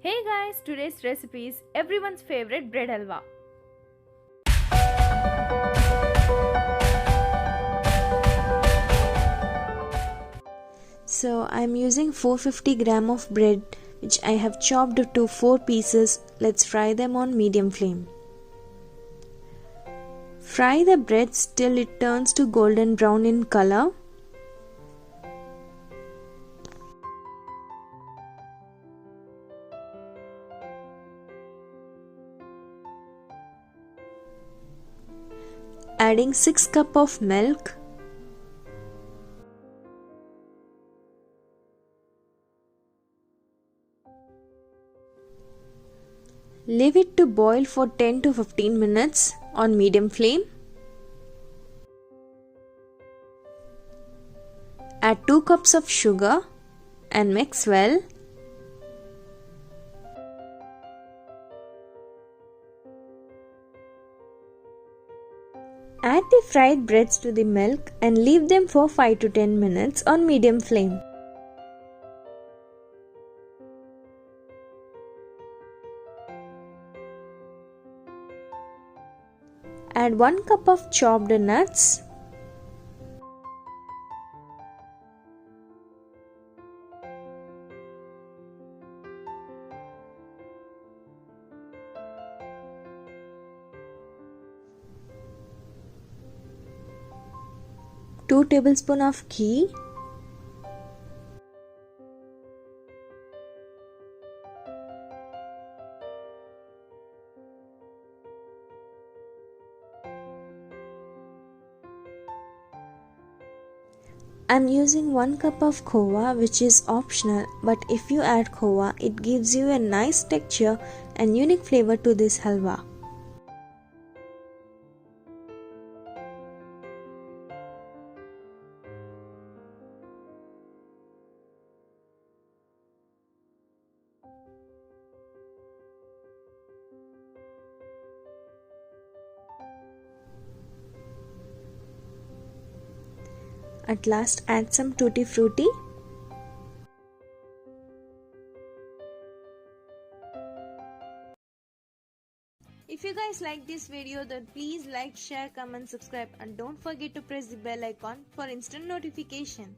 Hey guys, today's recipe is everyone's favorite bread halwa. So I'm using 450 gram of bread which I have chopped to 4 pieces. Let's fry them on medium flame. Fry the bread till it turns to golden brown in color. Adding 6 cups of milk. Leave it to boil for 10 to 15 minutes on medium flame. Add 2 cups of sugar and mix well. Add the fried breads to the milk and leave them for 5 to 10 minutes on medium flame. Add 1 cup of chopped nuts. Two tablespoons of ghee. I'm using 1 cup of khova, which is optional, but if you add khova, it gives you a nice texture and unique flavor to this halwa. At last, add some tutti frutti. If you guys like this video, then please like, share, comment, subscribe, and don't forget to press the bell icon for instant notification.